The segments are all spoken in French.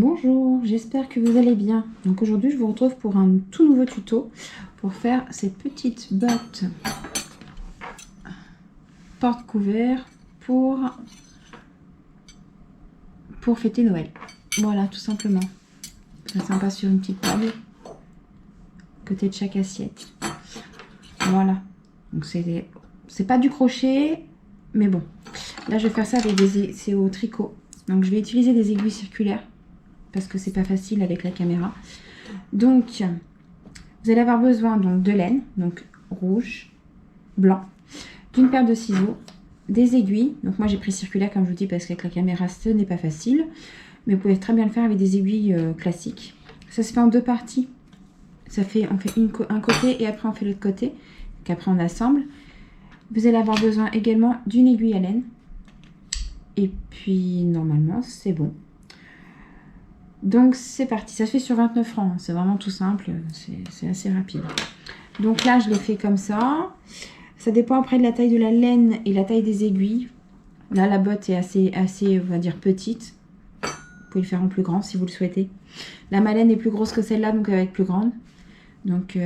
Bonjour, j'espère que vous allez bien. Donc aujourd'hui je vous retrouve pour un tout nouveau tuto pour faire ces petites bottes porte-couvert pour fêter Noël. Voilà, tout simplement. Très sympa sur une petite table, côté de chaque assiette. Voilà. Donc c'est pas du crochet, mais bon. Là je vais faire ça avec c'est au tricot. Donc je vais utiliser des aiguilles circulaires parce que c'est pas facile avec la caméra. Donc vous allez avoir besoin donc de laine, donc rouge, blanc, d'une paire de ciseaux, des aiguilles. Donc moi j'ai pris circulaire comme je vous dis parce qu'avec la caméra ce n'est pas facile, mais vous pouvez très bien le faire avec des aiguilles classiques. Ça se fait en deux parties. On fait un côté et après on fait l'autre côté. Qu'après on assemble. Vous allez avoir besoin également d'une aiguille à laine. Et puis normalement c'est bon. Donc c'est parti, ça se fait sur 29 francs, c'est vraiment tout simple, c'est assez rapide. Donc là je l'ai fait comme ça, ça dépend après de la taille de la laine et la taille des aiguilles. Là la botte est assez on va dire petite, vous pouvez le faire en plus grand si vous le souhaitez. Là ma laine est plus grosse que celle-là, donc elle va être plus grande, donc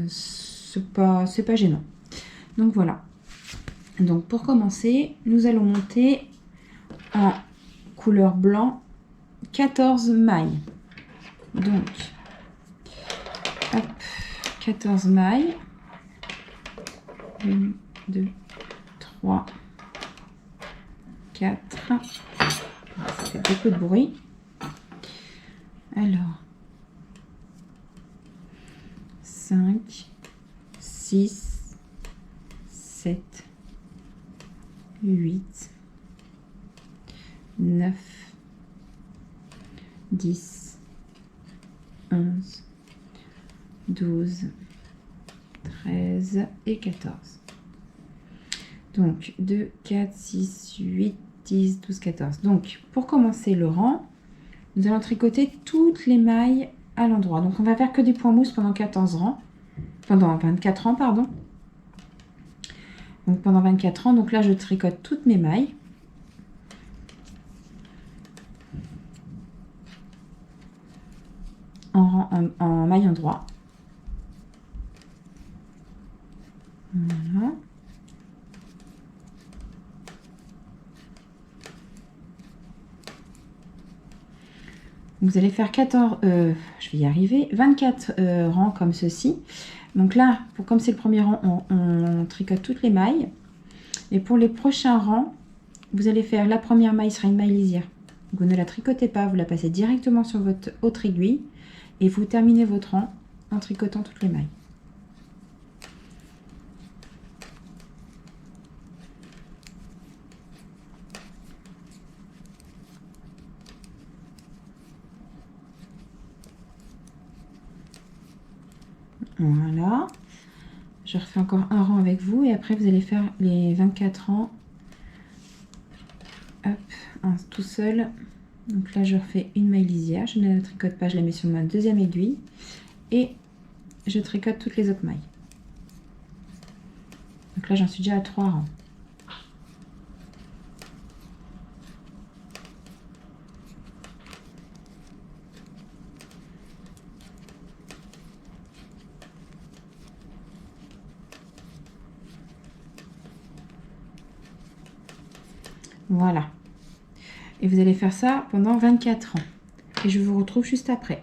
c'est pas gênant. Donc voilà, donc pour commencer, nous allons monter en couleur blanc 14 mailles. Donc, hop, 14 mailles. 1, 2, 3, 4. Ça fait beaucoup de bruit. Alors, 5, 6, 7, 8, 9, 10, 11, 12, 13 et 14. Donc 2, 4, 6, 8, 10, 12, 14. Donc pour commencer le rang, nous allons tricoter toutes les mailles à l'endroit. Donc on va faire que des points mousse pendant 14 rangs. Pendant 24 rangs, pardon. Donc pendant 24 rangs, donc là je tricote toutes mes mailles. En maille endroit. Voilà. Vous allez faire 14, je vais y arriver, 24 rangs comme ceci. Donc là, comme c'est le premier rang, on tricote toutes les mailles. Et pour les prochains rangs, vous allez faire la première maille sera une maille lisière. Vous ne la tricotez pas, vous la passez directement sur votre autre aiguille. Et vous terminez votre rang en tricotant toutes les mailles. Voilà. Je refais encore un rang avec vous et après vous allez faire les 24 rangs. Hop, tout seul. Donc là je refais une maille lisière, je ne la tricote pas, je la mets sur ma deuxième aiguille et je tricote toutes les autres mailles. Donc là j'en suis déjà à 3 rangs. Voilà. Et vous allez faire ça pendant 24 ans. Et je vous retrouve juste après.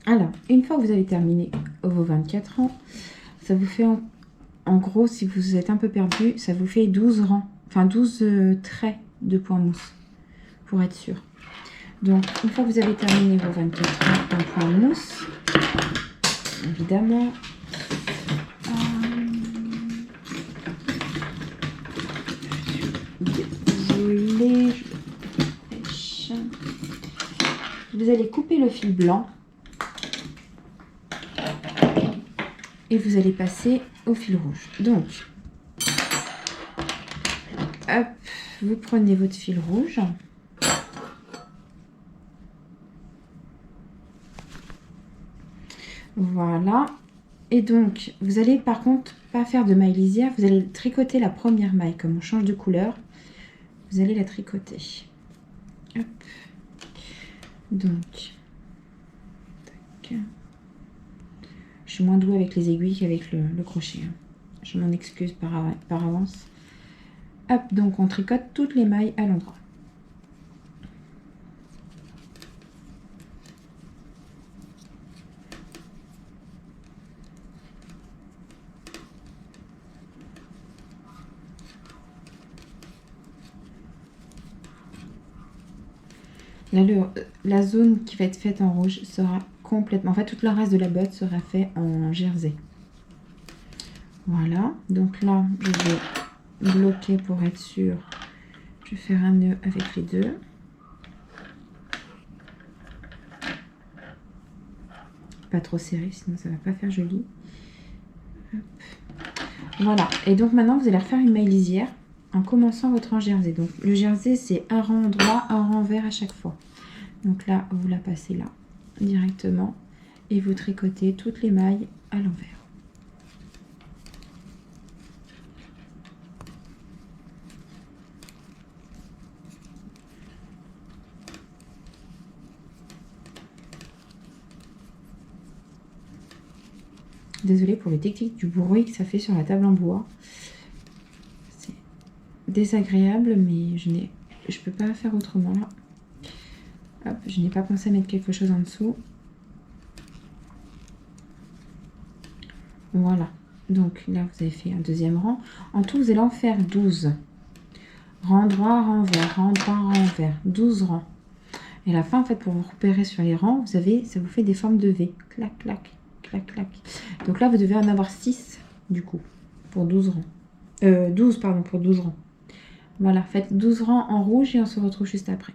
Alors, une fois que vous avez terminé vos 24 ans, ça vous fait en gros, si vous êtes un peu perdu, ça vous fait 12 rangs, enfin 12 traits de point mousse, pour être sûr. Donc, une fois que vous avez terminé vos 24 rangs en point mousse, évidemment, vous allez couper le fil blanc et vous allez passer au fil rouge. Donc, hop, vous prenez votre fil rouge. Voilà. Et donc, vous allez par contre pas faire de maille lisière, vous allez tricoter la première maille. Comme on change de couleur, vous allez la tricoter. Hop. Donc, tac. Je suis moins douée avec les aiguilles qu'avec le crochet. Je m'en excuse par avance. Hop, donc on tricote toutes les mailles à l'endroit. Là, la zone qui va être faite en rouge sera complètement... En fait, tout le reste de la botte sera fait en jersey. Voilà. Donc là, je vais bloquer pour être sûr. Je vais faire un nœud avec les deux. Pas trop serré, sinon ça va pas faire joli. Hop. Voilà. Et donc maintenant, vous allez refaire une maille lisière en commençant votre rang jersey. Donc le jersey, c'est un rang droit, un rang vert à chaque fois. Donc là, vous la passez là, directement. Et vous tricotez toutes les mailles à l'envers. Désolée pour le tic-tic du bruit que ça fait sur la table en bois. C'est désagréable, mais je peux pas faire autrement là. Hop, je n'ai pas pensé à mettre quelque chose en dessous. Voilà. Donc là, vous avez fait un deuxième rang. En tout, vous allez en faire 12. Rang droit, rang vert, rang droit, rang vert. 12 rangs. Et à la fin, en fait, pour vous repérer sur les rangs, ça vous fait des formes de V. Clac, clac, clac, clac. Donc là, vous devez en avoir 6, du coup, pour 12 rangs. 12, pardon, pour 12 rangs. Voilà, faites 12 rangs en rouge et on se retrouve juste après.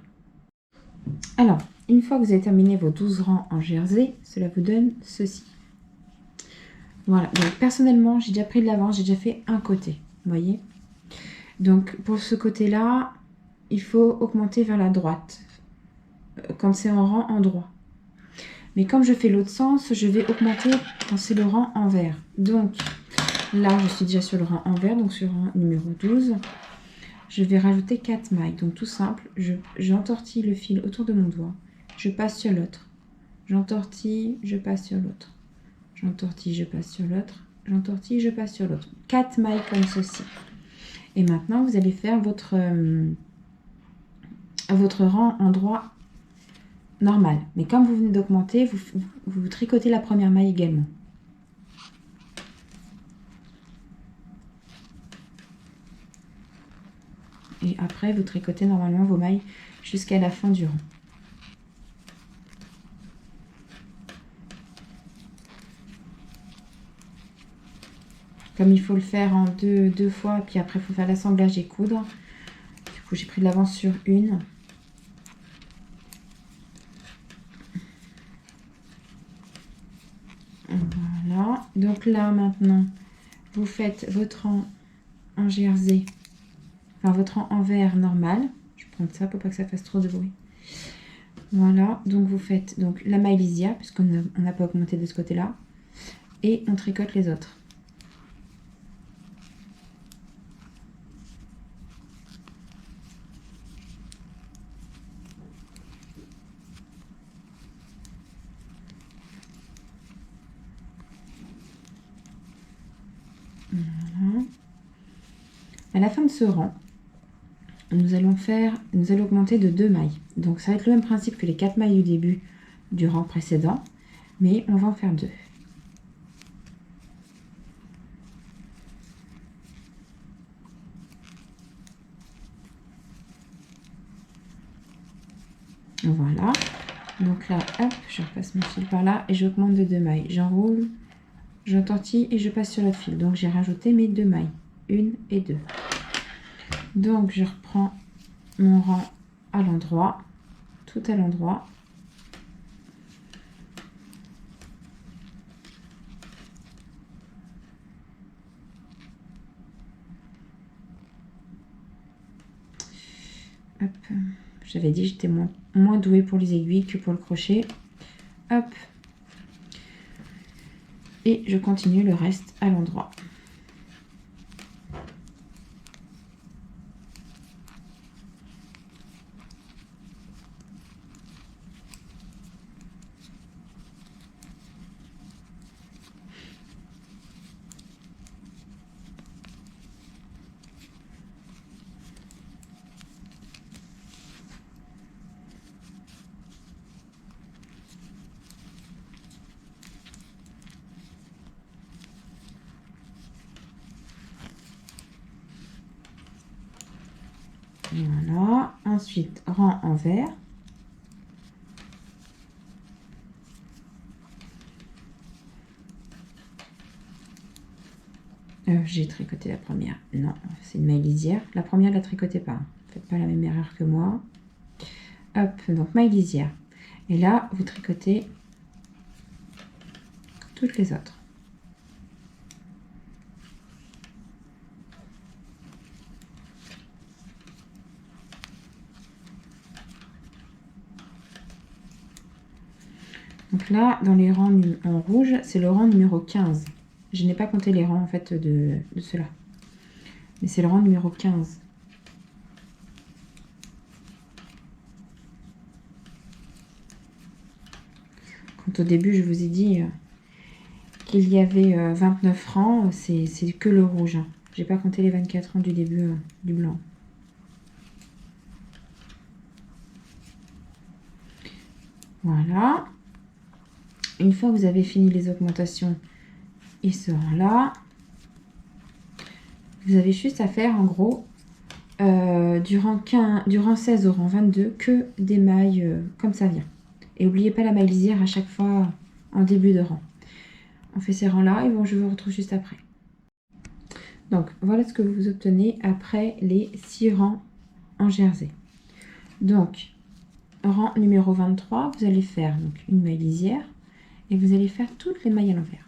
Alors, une fois que vous avez terminé vos 12 rangs en jersey, cela vous donne ceci. Voilà, donc personnellement, j'ai déjà pris de l'avance, j'ai déjà fait un côté, vous voyez. Donc, pour ce côté-là, il faut augmenter vers la droite, quand c'est en rang en droit. Mais comme je fais l'autre sens, je vais augmenter quand c'est le rang envers. Donc, là, je suis déjà sur le rang envers, donc sur rang numéro 12. Je vais rajouter 4 mailles. Donc, tout simple, j'entortille le fil autour de mon doigt. Je passe sur l'autre. J'entortille, je passe sur l'autre. J'entortille, je passe sur l'autre. J'entortille, je passe sur l'autre. 4 mailles comme ceci. Et maintenant, vous allez faire votre rang en droit normal. Mais comme vous venez d'augmenter, vous tricotez la première maille également. Et après, vous tricotez normalement vos mailles jusqu'à la fin du rang. Comme il faut le faire en deux fois, puis après il faut faire l'assemblage et coudre. Du coup, j'ai pris de l'avance sur une. Voilà. Donc là, maintenant, vous faites votre rang en jersey. Enfin, votre rang en vert normal. Je vais prendre ça pour pas que ça fasse trop de bruit. Voilà. Donc, vous faites donc la maille lisière, puisqu'on n'a pas augmenté de ce côté-là. Et on tricote les autres. Voilà. À la fin de ce rang, nous allons augmenter de 2 mailles. Donc ça va être le même principe que les 4 mailles du début du rang précédent, mais on va en faire 2. Voilà. Donc là, hop, je repasse mon fil par là et j'augmente de 2 mailles. J'enroule, j'entortille et je passe sur l'autre fil. Donc j'ai rajouté mes 2 mailles, 1 et 2. Donc je reprends mon rang à l'endroit, tout à l'endroit. Hop, j'avais dit que j'étais moins douée pour les aiguilles que pour le crochet. Hop. Et je continue le reste à l'endroit. Voilà. Ensuite, rang en vert. J'ai tricoté la première. Non, c'est une maille lisière. La première, ne la tricotez pas. Faites pas la même erreur que moi. Hop, donc maille lisière. Et là, vous tricotez toutes les autres. Donc là, dans les rangs en rouge, c'est le rang numéro 15. Je n'ai pas compté les rangs en fait de ceux-là. Mais c'est le rang numéro 15. Quand au début, je vous ai dit qu'il y avait 29 rangs, c'est que le rouge. J'ai pas compté les 24 rangs du début du blanc. Voilà. Une fois que vous avez fini les augmentations et ce rang-là, vous avez juste à faire en gros du rang 16 au rang 22 que des mailles comme ça vient. Et n'oubliez pas la maille lisière à chaque fois en début de rang. On fait ces rangs-là et bon, je vous retrouve juste après. Donc voilà ce que vous obtenez après les 6 rangs en jersey. Donc rang numéro 23, vous allez faire donc une maille lisière et vous allez faire toutes les mailles à l'envers.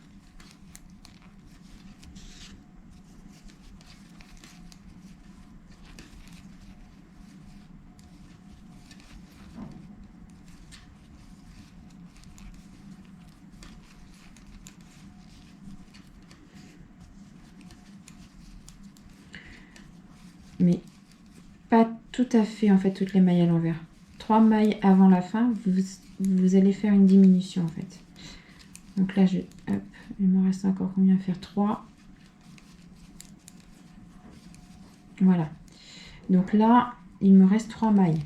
Mais pas tout à fait en fait toutes les mailles à l'envers. 3 mailles avant la fin, vous allez faire une diminution en fait. Donc là, hop, il me reste encore combien à faire? 3. Voilà. Donc là, il me reste 3 mailles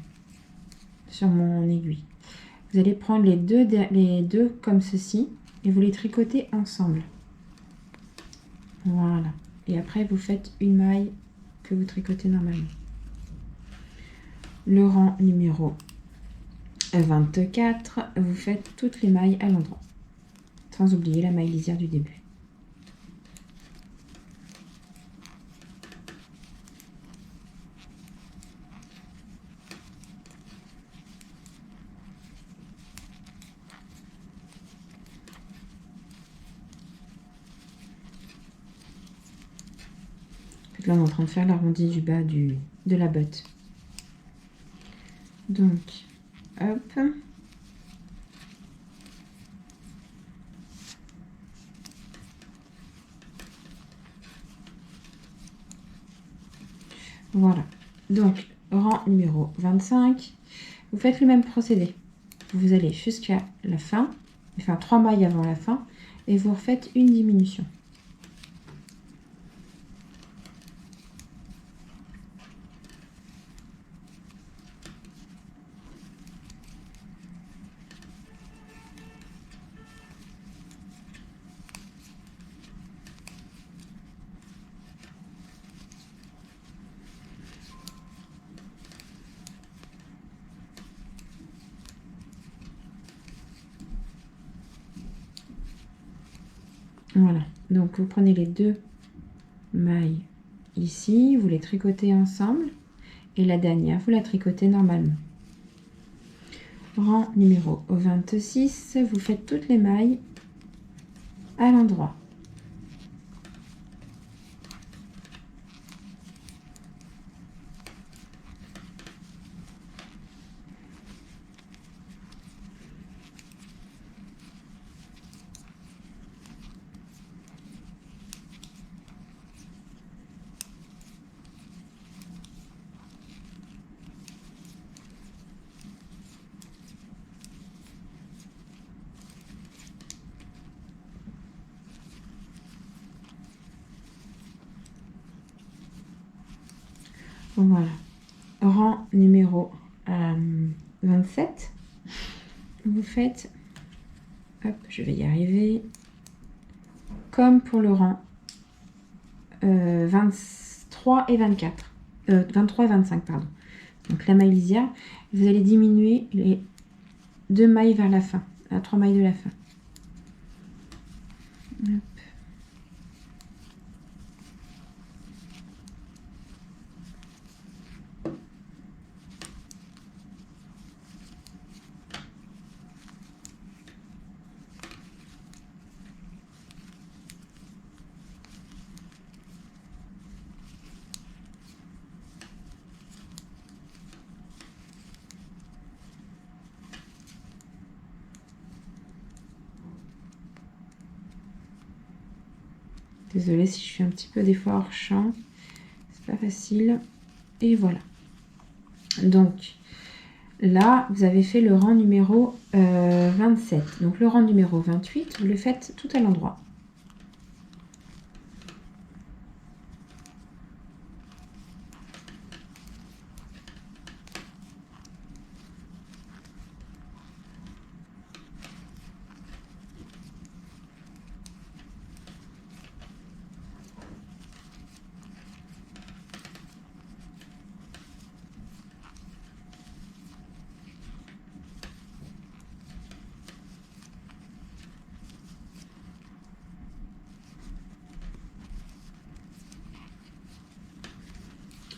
sur mon aiguille. Vous allez prendre les deux comme ceci et vous les tricotez ensemble. Voilà. Et après, vous faites une maille que vous tricotez normalement. Le rang numéro 24, vous faites toutes les mailles à l'endroit. Sans oublier la maille lisière du début. Là, on est en train de faire l'arrondi du bas de la botte. Donc, hop. Voilà. Donc, rang numéro 25. Vous faites le même procédé. Vous allez jusqu'à la fin, enfin 3 mailles avant la fin, et vous refaites une diminution. Voilà, donc vous prenez les 2 mailles ici, vous les tricotez ensemble et la dernière, vous la tricotez normalement. Rang numéro 26, vous faites toutes les mailles à l'endroit. Voilà. Rang numéro 27. Vous faites, hop, je vais y arriver, comme pour le rang 23 et 24. 23 et 25, pardon. Donc la maille lisière, vous allez diminuer les 2 mailles vers la fin, à 3 mailles de la fin. Hop. Désolée si je suis un petit peu des fois hors champ, c'est pas facile. Et voilà. Donc là, vous avez fait le rang numéro 27. Donc le rang numéro 28, vous le faites tout à l'endroit.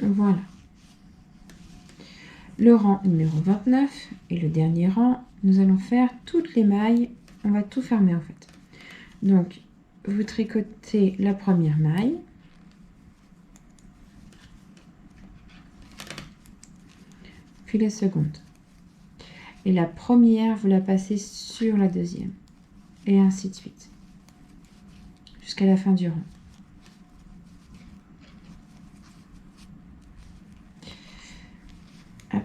Voilà. Le rang numéro 29 et le dernier rang, nous allons faire toutes les mailles. On va tout fermer en fait. Donc, vous tricotez la première maille. Puis la seconde. Et la première, vous la passez sur la deuxième. Et ainsi de suite. Jusqu'à la fin du rang. Hop.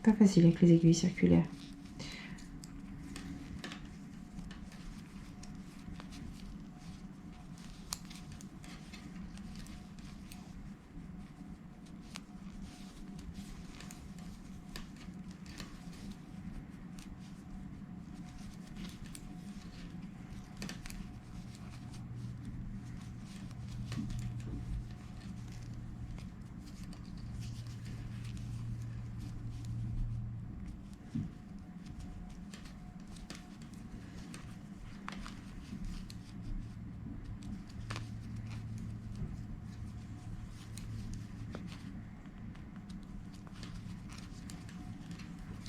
Pas facile avec les aiguilles circulaires.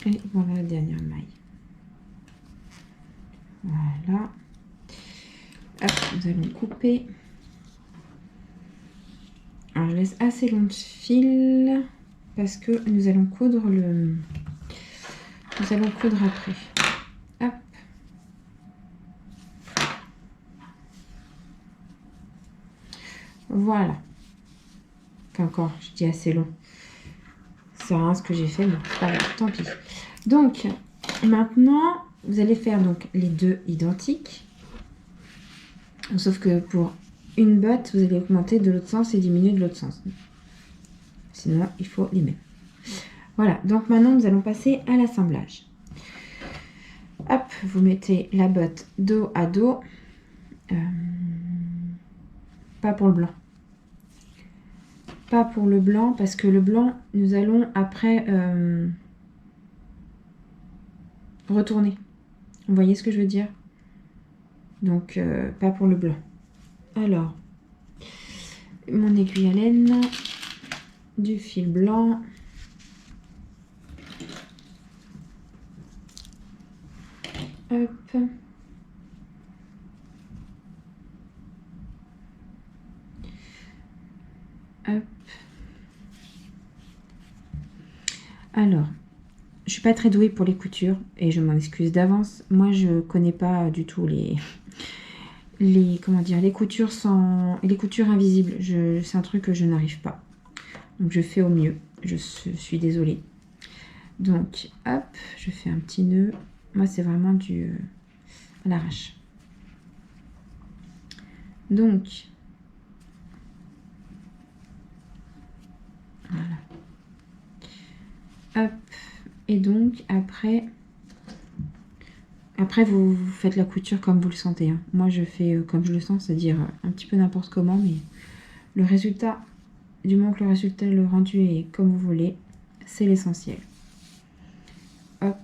Et voilà la dernière maille. Voilà. Hop, nous allons couper. Alors, je laisse assez long de fil parce que nous allons coudre le... Nous allons coudre après. Hop. Voilà. Enfin, encore, je dis assez long. C'est rien ce que j'ai fait, mais pas grave, tant pis. Donc, maintenant, vous allez faire donc les deux identiques. Sauf que pour une botte, vous allez augmenter de l'autre sens et diminuer de l'autre sens. Sinon, il faut les mêmes. Voilà, donc maintenant, nous allons passer à l'assemblage. Hop, vous mettez la botte dos à dos. Pas pour le blanc. Pas pour le blanc, parce que le blanc, nous allons après retourner. Vous voyez ce que je veux dire? Donc, pas pour le blanc. Alors, mon aiguille à laine, du fil blanc. Hop. Hop. Alors, je suis pas très douée pour les coutures et je m'en excuse d'avance. Moi, je connais pas du tout comment dire, les coutures sans les coutures invisibles. C'est un truc que je n'arrive pas. Donc, je fais au mieux. Je suis désolée. Donc, hop, je fais un petit nœud. Moi, c'est vraiment à l'arrache. Donc, voilà. Hop. Et donc, après vous faites la couture comme vous le sentez. Hein. Moi, je fais comme je le sens, c'est-à-dire un petit peu n'importe comment, mais le résultat, du moment que le résultat, le rendu est comme vous voulez, c'est l'essentiel. Hop.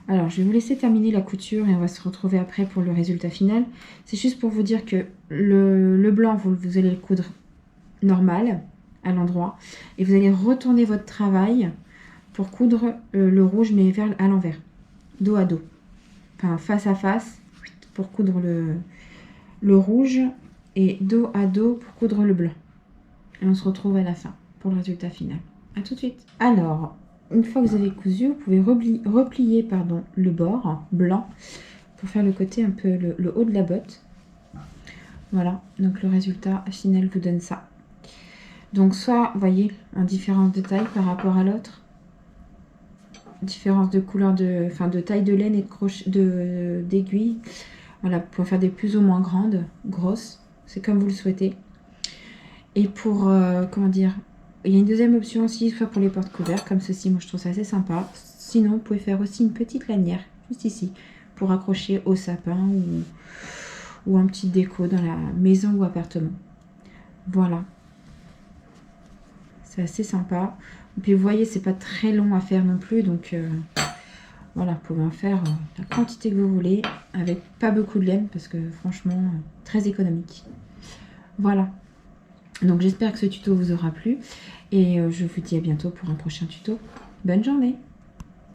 Alors, je vais vous laisser terminer la couture et on va se retrouver après pour le résultat final. C'est juste pour vous dire que le blanc, vous allez le coudre normal à l'endroit. Et vous allez retourner votre travail pour coudre le rouge, mais à l'envers, dos à dos. Enfin, face à face, pour coudre le rouge et dos à dos pour coudre le blanc. Et on se retrouve à la fin pour le résultat final. A tout de suite. Alors, une fois que vous avez cousu, vous pouvez replier le bord blanc pour faire le côté un peu le haut de la botte. Voilà, donc le résultat final vous donne ça. Donc soit, vous voyez, en différence de taille par rapport à l'autre, différence de couleur, de taille de laine et d'aiguille. Voilà, vous pouvez faire des plus ou moins grandes, grosses, c'est comme vous le souhaitez. Et pour, comment dire, il y a une deuxième option aussi, soit pour les porte-couverts, comme ceci, moi je trouve ça assez sympa. Sinon, vous pouvez faire aussi une petite lanière, juste ici, pour accrocher au sapin ou un petit déco dans la maison ou appartement. Voilà. C'est assez sympa. Et puis vous voyez, c'est pas très long à faire non plus, donc voilà, vous pouvez en faire la quantité que vous voulez, avec pas beaucoup de laine, parce que franchement, très économique. Voilà. Donc j'espère que ce tuto vous aura plu, et je vous dis à bientôt pour un prochain tuto. Bonne journée!